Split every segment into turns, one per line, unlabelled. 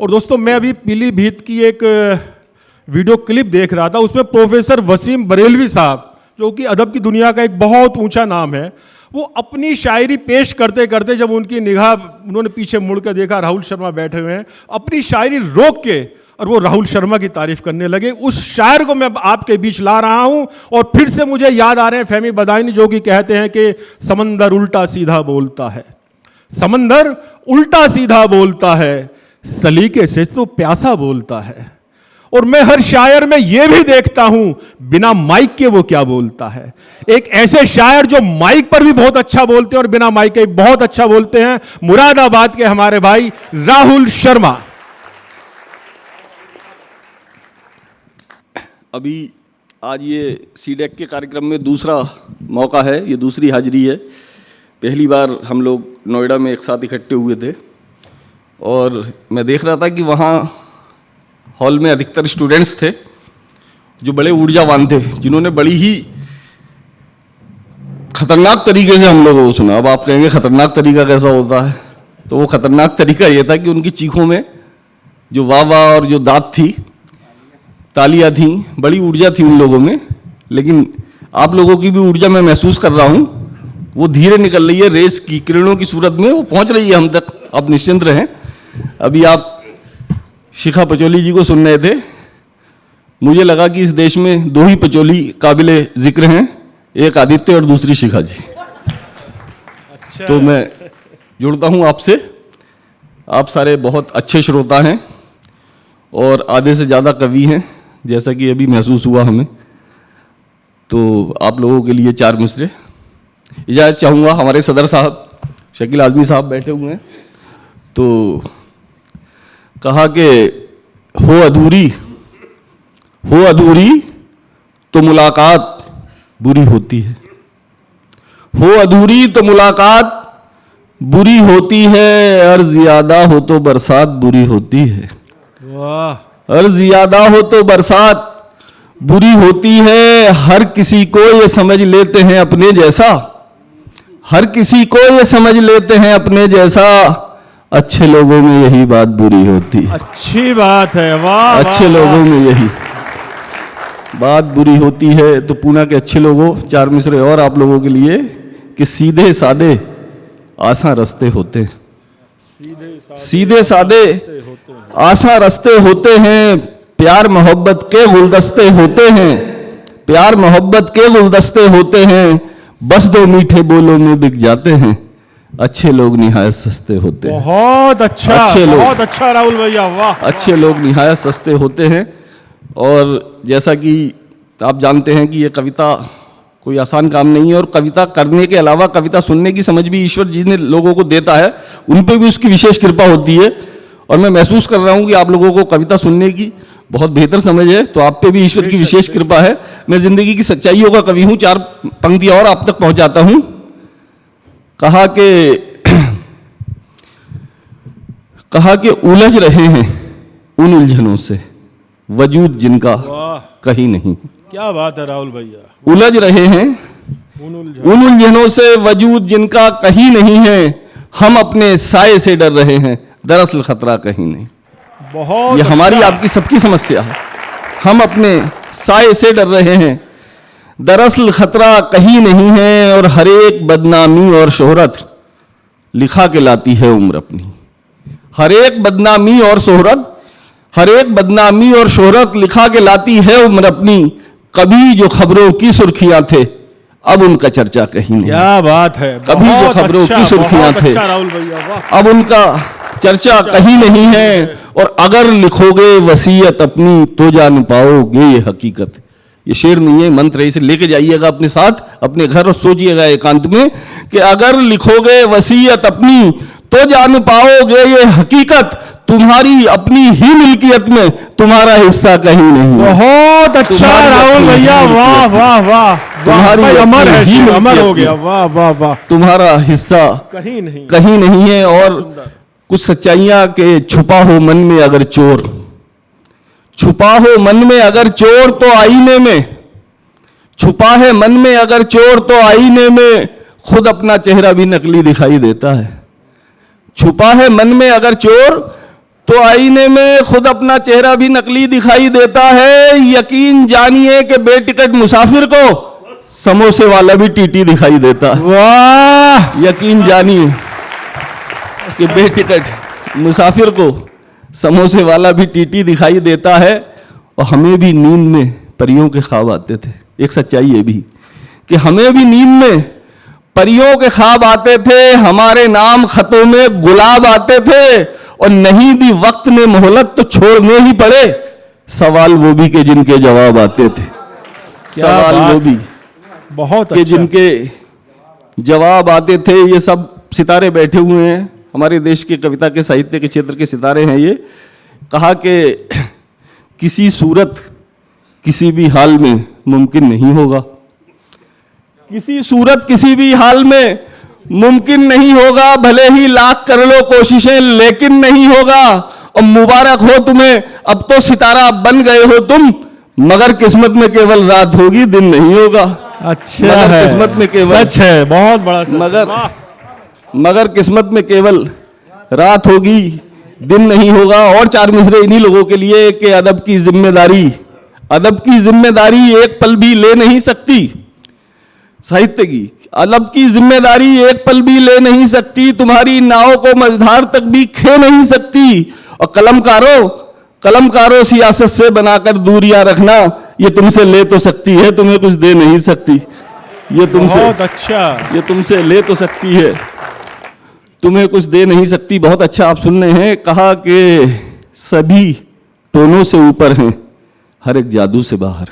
और दोस्तों मैं अभी पीलीभीत की एक वीडियो क्लिप देख रहा था, उसमें प्रोफेसर वसीम बरेलवी साहब जो कि अदब की दुनिया का एक बहुत ऊंचा नाम है, वो अपनी शायरी पेश करते करते जब उनकी निगाह उन्होंने पीछे मुड़ कर देखा, राहुल शर्मा बैठे हुए हैं, अपनी शायरी रोक के और वो राहुल शर्मा की तारीफ करने लगे। उस शायर को मैं आपके बीच ला रहा हूं और फिर से मुझे याद आ रहे हैं फहमी बदायूनी जो कि कहते हैं कि समंदर उल्टा सीधा बोलता है, समंदर उल्टा सीधा बोलता है, सलीके से तो प्यासा बोलता है। और मैं हर शायर में यह भी देखता हूं बिना माइक के वो क्या बोलता है। एक ऐसे शायर जो माइक पर भी बहुत अच्छा बोलते हैं और बिना माइक के बहुत अच्छा बोलते हैं, मुरादाबाद के हमारे भाई राहुल शर्मा।
अभी आज ये सीडेक के कार्यक्रम में दूसरा मौका है, ये दूसरी हाजिरी है। पहली बार हम लोग नोएडा में एक साथ इकट्ठे हुए थे और मैं देख रहा था कि वहाँ हॉल में अधिकतर स्टूडेंट्स थे जो बड़े ऊर्जावान थे, जिन्होंने बड़ी ही खतरनाक तरीके से हम लोगों को सुना। अब आप कहेंगे खतरनाक तरीका कैसा होता है, तो वो खतरनाक तरीका ये था कि उनकी चीखों में जो वाह वाह और जो दाद थी, तालियां थी, बड़ी ऊर्जा थी उन लोगों में। लेकिन आप लोगों की भी ऊर्जा मैं महसूस कर रहा हूँ, वो धीरे निकल रही है, रेस की किरणों की सूरत में वो पहुँच रही है हम तक। आप निश्चिंत रहें। अभी आप शिखा पचौली जी को सुन रहे थे, मुझे लगा कि इस देश में दो ही पचौली काबिले जिक्र हैं, एक आदित्य और दूसरी शिखा जी। अच्छा। तो मैं जुड़ता हूं आपसे। आप सारे बहुत अच्छे श्रोता हैं और आधे से ज़्यादा कवि हैं, जैसा कि अभी महसूस हुआ हमें। तो आप लोगों के लिए चार मिसरे इजाज़त चाहूँगा। हमारे सदर साहब शकील आज़मी साहब बैठे हुए हैं। तो कहा कि हो अधूरी तो मुलाकात बुरी होती है, हो अधूरी तो मुलाकात बुरी होती है, अर्ज़ ज़्यादा हो तो बरसात बुरी होती है। वाह। अर्ज़ ज़्यादा हो तो बरसात बुरी होती है, हर किसी को ये समझ लेते हैं अपने जैसा, हर किसी को ये समझ लेते हैं अपने जैसा, अच्छे लोगों में यही बात बुरी होती है।
अच्छी बात है, वाह।
अच्छे लोगों में यही बात बुरी होती है। तो पूना के अच्छे लोगों, चार मिसरे और आप लोगों के लिए कि सीधे सादे आसान रास्ते होते हैं, सीधे सादे आसान रास्ते होते हैं, प्यार मोहब्बत के गुलदस्ते होते हैं, प्यार मोहब्बत के गुलदस्ते होते हैं, बस दो मीठे बोलों में बिक जाते हैं, अच्छे लोग निहायत सस्ते होते हैं।
बहुत अच्छा,
अच्छे लोग,
बहुत अच्छा राहुल भैया, वाह।
अच्छे लोग निहायत सस्ते होते हैं। और जैसा कि आप जानते हैं कि ये कविता कोई आसान काम नहीं है, और कविता करने के अलावा कविता सुनने की समझ भी ईश्वर जी ने लोगों को देता है, उन पर भी उसकी विशेष कृपा होती है। और मैं महसूस कर रहा हूँ कि आप लोगों को कविता सुनने की बहुत बेहतर समझ है, तो आप पे भी ईश्वर की विशेष कृपा है। मैं जिंदगी की सच्चाइयों का कवि हूँ। चार पंक्तियाँ और आप तक पहुँचाता हूँ। कहा कि उलझ रहे हैं उन उलझनों से वजूद जिनका कहीं नहीं।
क्या बात है राहुल भैया।
उलझ रहे हैं उन उलझनों से वजूद जिनका कहीं नहीं है, हम अपने साये से डर रहे हैं, दरअसल खतरा कहीं नहीं।
बहुत
ये हमारी आपकी सबकी समस्या है। हम अपने साये से डर रहे हैं, दरअसल खतरा कहीं नहीं है, और हर एक बदनामी और शोहरत लिखा के लाती है उम्र अपनी। हर एक बदनामी और शोहरत, हर एक बदनामी और शोहरत लिखा के लाती है उम्र अपनी, कभी जो खबरों की सुर्खियां थे अब उनका चर्चा कहीं नहीं।
क्या बात है।
कभी जो खबरों की सुर्खियां थे अब उनका चर्चा कहीं नहीं है, और अगर लिखोगे वसीयत अपनी तो जान पाओगे ये हकीकत। ये शेर नहीं है, मंत्र है, इसे लेके जाइएगा अपने साथ अपने घर और सोचिएगा एकांत में कि अगर लिखोगे वसीयत अपनी तो जान पाओगे ये हकीकत, तुम्हारी अपनी ही मिल्कियत में तुम्हारा हिस्सा कहीं नहीं।
बहुत अच्छा राहुल भैया, वाह वाह वाह।
तुम्हारी
अमर है,
ही
अमर हो गया, वाह वाह वाह।
तुम्हारा हिस्सा कहीं नहीं है। और कुछ सच्चाइयां के छुपा हो मन में अगर चोर, छुपा हो मन में अगर चोर तो आईने में, छुपा है मन में अगर चोर तो आईने में, खुद अपना चेहरा भी नकली दिखाई देता है। छुपा है मन में अगर चोर तो आईने में खुद अपना चेहरा भी नकली दिखाई देता है। यकीन जानिए कि बेटिकट मुसाफिर को समोसे वाला भी टीटी दिखाई देता है।
वाह,
यकीन जानिए कि बेटिकट मुसाफिर को समोसे वाला भी टीटी दिखाई देता है। और हमें भी नींद में परियों के ख्वाब आते थे। एक सच्चाई ये भी कि हमें भी नींद में परियों के ख्वाब आते थे, हमारे नाम खतों में गुलाब आते थे, और नहीं दी वक्त ने मोहलत तो छोड़ने ही पड़े सवाल वो भी के जिनके जवाब आते थे। सवाल वो भी
बहुत
के
अच्छा।
जिनके जवाब आते थे। ये सब सितारे बैठे हुए हैं, हमारे देश के कविता के साहित्य के क्षेत्र के सितारे हैं। ये कहा कि किसी सूरत किसी भी हाल में मुमकिन नहीं होगा, किसी सूरत किसी भी हाल में मुमकिन नहीं होगा, भले ही लाख कर लो कोशिशें लेकिन नहीं होगा। और मुबारक हो तुम्हें, अब तो सितारा बन गए हो तुम, मगर किस्मत में केवल रात होगी दिन नहीं होगा।
अच्छा
मगर
है,
किस्मत में केवल
सच है, बहुत बड़ा सच।
मगर किस्मत में केवल रात होगी दिन नहीं होगा। और चार मिसरे इन्हीं लोगों के लिए कि अदब की जिम्मेदारी एक पल भी ले नहीं सकती। साहित्य की अदब की जिम्मेदारी एक पल भी ले नहीं सकती, तुम्हारी नाव को मझधार तक भी खे नहीं सकती। और कलमकारों सियासत से बनाकर दूरियां रखना, ये तुमसे ले तो सकती है, तुम्हें कुछ दे नहीं सकती। ये तुमसे
बहुत अच्छा।
ये तुमसे ले तो सकती है, तुम्हें कुछ दे नहीं सकती। बहुत अच्छा आप सुन रहे हैं। कहा कि सभी टोनों से ऊपर हैं, हर एक जादू से बाहर।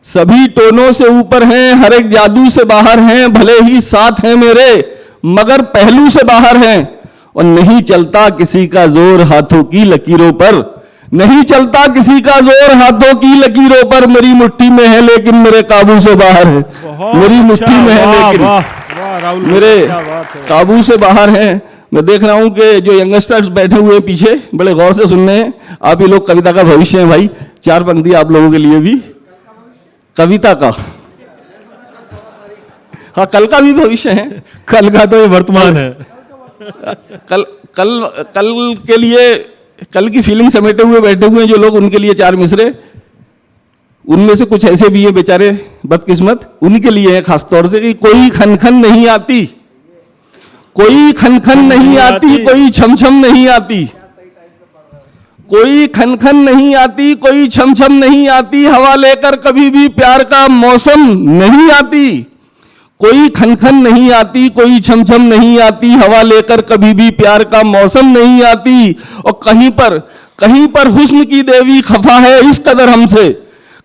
सभी टोनों से ऊपर हैं, हर एक जादू से बाहर हैं, भले ही साथ हैं मेरे मगर पहलू से बाहर हैं। और नहीं चलता किसी का जोर हाथों की लकीरों पर, नहीं चलता किसी का जोर हाथों की लकीरों पर। मेरी मुट्ठी में है लेकिन मेरे काबू से बाहर है, मेरी मुट्ठी में है लेकिन मेरे काबू से बाहर हैं। मैं देख रहा हूं कि जो यंगस्टर्स बैठे हुए हैं पीछे बड़े गौर से सुन रहे हैं। आप ही लोग कविता का भविष्य हैं भाई। चार पंक्ति आप लोगों के लिए भी कविता का, हाँ कल का भी भविष्य है,
कल का तो ये वर्तमान है।
कल के लिए, कल की फीलिंग समेटे हुए बैठे हुए हैं जो लोग, उनके लिए चार मिसरे। उनमें से कुछ ऐसे भी हैं बेचारे बदकिस्मत, उनके लिए है खास तौर से कि कोई खनखन नहीं आती, कोई खनखन नहीं आती, कोई छमछम नहीं आती, कोई खनखन नहीं आती, कोई छमछम नहीं आती, हवा लेकर कभी भी प्यार का मौसम नहीं आती। कोई खनखन नहीं आती, कोई छमछम नहीं आती, हवा लेकर कभी भी प्यार का मौसम नहीं आती। और कहीं पर हुस्न की देवी खफा है इस कदर हमसे,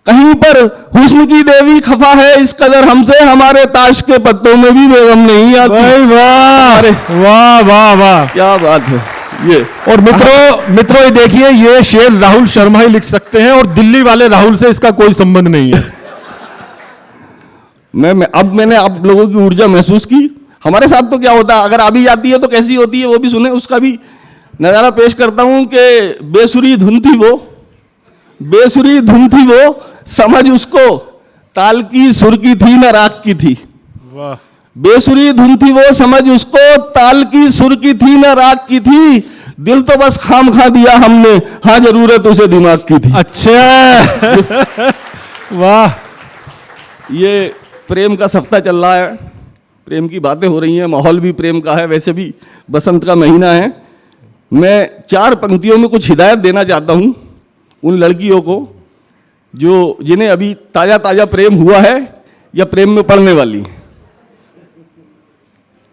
कहीं पर हुस्न की देवी खफा है इस कदर हमसे, हमारे ताश के पत्तों में भी बेगम नहीं आती।
वाह वाह वाह वाह, क्या
बात है ये।
और मित्रों ये देखिए, ये शेर राहुल शर्मा ही लिख सकते हैं और दिल्ली वाले राहुल से इसका कोई संबंध नहीं है।
अब मैंने आप लोगों की ऊर्जा महसूस की। हमारे साथ तो क्या होता है, अगर आ भी जाती है तो कैसी होती है वो भी सुने, उसका भी नजारा पेश करता हूं कि बेसुरी धुन थी वो, समझ उसको ताल की सुर की थी न राग की थी।
वाह,
बेसुरी धुन थी वो, समझ उसको ताल की सुर की थी न राग की थी, दिल तो बस खाम खा दिया हमने, हाँ जरूरत उसे दिमाग की थी।
अच्छा वाह।
ये प्रेम का सप्ताह चल रहा है, प्रेम की बातें हो रही हैं, माहौल भी प्रेम का है, वैसे भी बसंत का महीना है। मैं चार पंक्तियों में कुछ हिदायत देना चाहता हूं उन लड़कियों को जिन्हें अभी ताजा ताजा प्रेम हुआ है या प्रेम में पड़ने वाली,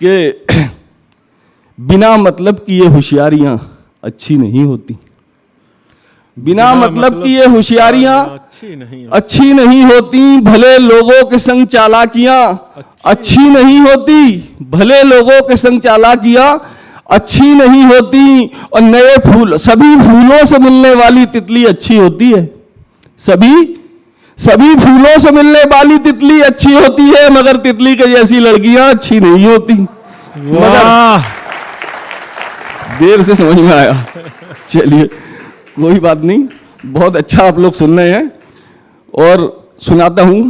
कि बिना मतलब की ये होशियारियां अच्छी नहीं होती, बिना मतलब की ये होशियारियां अच्छी नहीं होती, भले लोगों के संग चालाकियां अच्छी नहीं होती, भले लोगों के संग चालाकियां अच्छी नहीं होती। और नए फूल, सभी फूलों से मिलने वाली तितली अच्छी होती है, सभी फूलों से मिलने वाली तितली अच्छी होती है, मगर तितली के जैसी लड़कियां अच्छी नहीं होती। मगर देर से समझ में आया, चलिए कोई बात नहीं, बहुत अच्छा आप लोग सुन रहे हैं। और सुनाता हूं,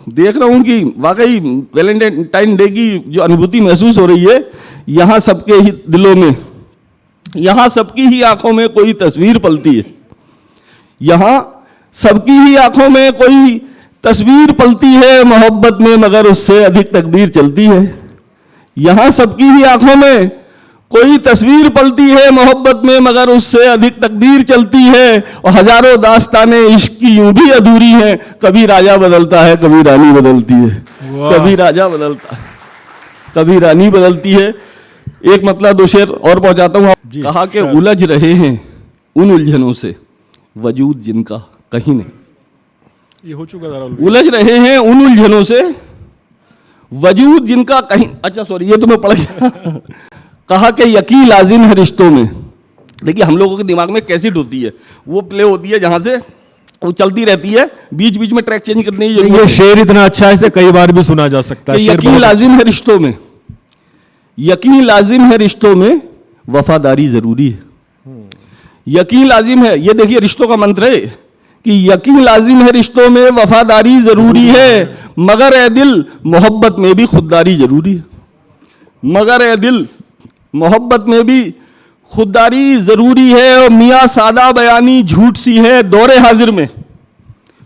देख रहा हूं कि वाकई वैलेंटाइन डे की जो अनुभूति महसूस हो रही है यहां सबके ही दिलों में, यहां सबकी ही आंखों में कोई तस्वीर पलती है, यहां सबकी ही आंखों में कोई तस्वीर पलती है मोहब्बत में, मगर उससे अधिक तकदीर चलती है। यहां सबकी ही आंखों में कोई तस्वीर पलती है मोहब्बत में, मगर उससे अधिक तकदीर चलती है। और हजारों दास्तानें इश्क की यूं भी अधूरी हैं, कभी राजा बदलता है कभी रानी बदलती है, कभी राजा बदलता है कभी रानी बदलती है। एक मतलब दो शेर और पहुंचाता हूं। कहा कि उलझ रहे हैं उन उलझनों से वजूद जिनका कहीं नहीं।
ये हो चुका था।
उलझ रहे हैं उन उलझनों से वजूद जिनका कहीं, अच्छा सॉरी ये तो मैं पढ़ गया। कहा कि यकीन लाजिम है रिश्तों में। देखिए हम लोगों के दिमाग में कैसेट होती है, वो प्ले होती है जहां से वो चलती रहती है, बीच बीच में ट्रैक चेंज करने की
ये शेर इतना अच्छा है, इसे कई बार भी सुना जा सकता है।
यकीन लाजिम है रिश्तों में, यकीन लाजिम है रिश्तों में वफादारी जरूरी है। यकीन लाजिम है, ये देखिए रिश्तों का मंत्र है कि यकीन लाजिम है रिश्तों में वफादारी जरूरी है, मगर ए दिल मोहब्बत में भी खुददारी जरूरी है। मगर ए दिल मोहब्बत में भी खुददारी जरूरी है। और मियाँ सादा बयानी झूठ सी है दौरे हाजिर में।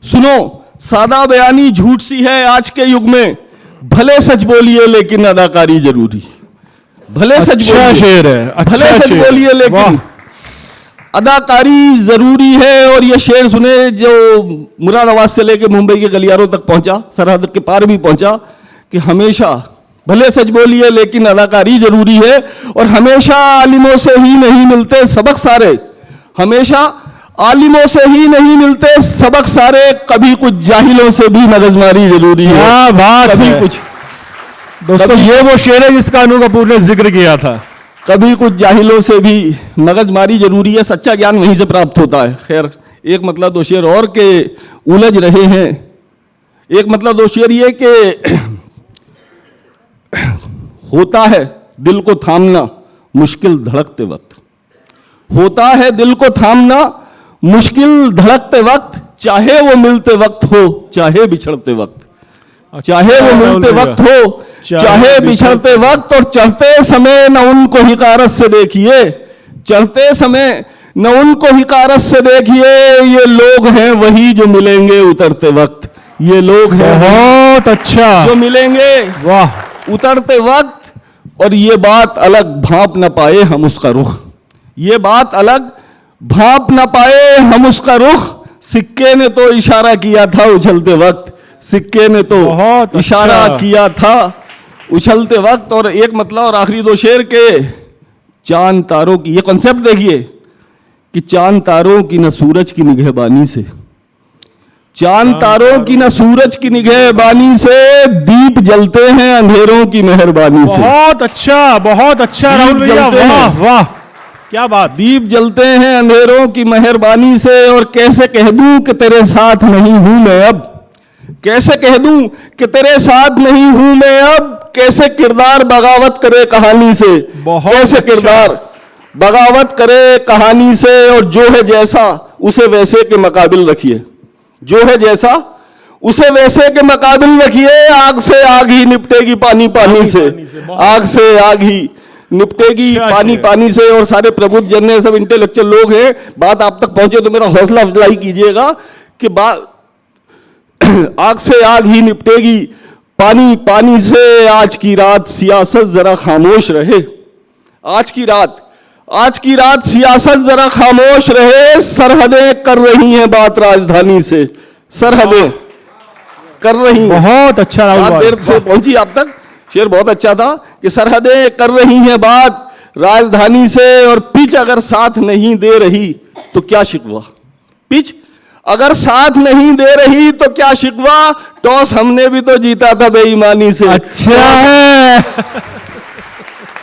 सुनो सादा बयानी झूठ सी है आज के युग में, भले सच बोलिए लेकिन अदाकारी जरूरी। भले सच
अच्छा शेर है,
भले सच बोलिए लेकिन अदाकारी जरूरी है। और ये शेर सुने जो मुरादाबाद से लेकर मुंबई के गलियारों तक पहुंचा, सरहद के पार भी पहुंचा, कि हमेशा भले सच बोलिए लेकिन अदाकारी जरूरी है। और हमेशा आलिमों से ही नहीं मिलते सबक सारे, हमेशा आलिमों से ही नहीं मिलते सबक सारे, कभी कुछ जाहिलों से भी मगजमारी जरूरी है।
क्या बात
कभी
है।
कुछ
दोस्तों ये वो शेर है जिसका अनु कपूर ने जिक्र किया था।
कभी कुछ जाहिलों से भी मगजमारी जरूरी है, सच्चा ज्ञान वहीं से प्राप्त होता है। खैर एक मतलब दो शेर और के उलझ रहे हैं। एक मतलब दो शेर ये कि होता है दिल को थामना मुश्किल धड़कते वक्त, होता है दिल को थामना मुश्किल धड़कते वक्त, चाहे वो मिलते वक्त हो चाहे बिछड़ते वक्त, चाहे वो मिलते वक्त हो चाहे बिछड़ते वक्त। और चढ़ते समय न उनको हिकारत से देखिए, चढ़ते समय न उनको हिकारत से देखिए, ये लोग हैं वही जो मिलेंगे उतरते वक्त, ये लोग हैं
बहुत अच्छा
जो मिलेंगे
वाह
उतरते वक्त। और ये बात अलग भांप न पाए हम उसका रुख, ये बात अलग भांप न पाए हम उसका रुख, सिक्के ने तो इशारा किया था उछलते वक्त, सिक्के ने तो इशारा किया था उछलते वक्त। और एक मतलब और आखिरी दो शेर के चांद तारों की, ये कॉन्सेप्ट देखिए कि चांद तारों की न सूरज की निगहबानी से, चांद तारों की न सूरज की निगहबानी से, दीप जलते हैं अंधेरों की मेहरबानी से।
बहुत अच्छा राहुल भैया, वाह वाह क्या बात।
दीप जलते हैं अंधेरों की मेहरबानी से। और कैसे कह दूं कि तेरे साथ नहीं हूं मैं अब, कैसे कह दूं कि तेरे साथ नहीं हूं मैं अब, कैसे किरदार बगावत करे कहानी से, कैसे किरदार बगावत करे कहानी से। और जो है जैसा उसे वैसे के मुकाबिल रखिए, जो है जैसा उसे वैसे के मुकाबिल रखिए, आग से आग ही निपटेगी पानी पानी से, आग से आग ही निपटेगी पानी पानी से। और सारे प्रबुद्ध जन है, सब इंटेलेक्चुअल लोग हैं, बात आप तक पहुंचे तो मेरा हौसला अफजाई कीजिएगा कि बात आग से आग ही निपटेगी पानी पानी से। आज की रात सियासत जरा खामोश रहे, आज की रात सियासत जरा खामोश रहे, सरहदें कर रही हैं बात राजधानी से, सरहदें कर रही हैं।
बहुत अच्छा राहुल,
देर से पहुंची आप तक, शेर बहुत अच्छा था कि सरहदें कर रही हैं बात राजधानी से। और पिच अगर साथ नहीं दे रही तो क्या शिकवा, पिच अगर साथ नहीं दे रही तो क्या शिकवा, टॉस हमने भी तो जीता था बेईमानी से।
अच्छा है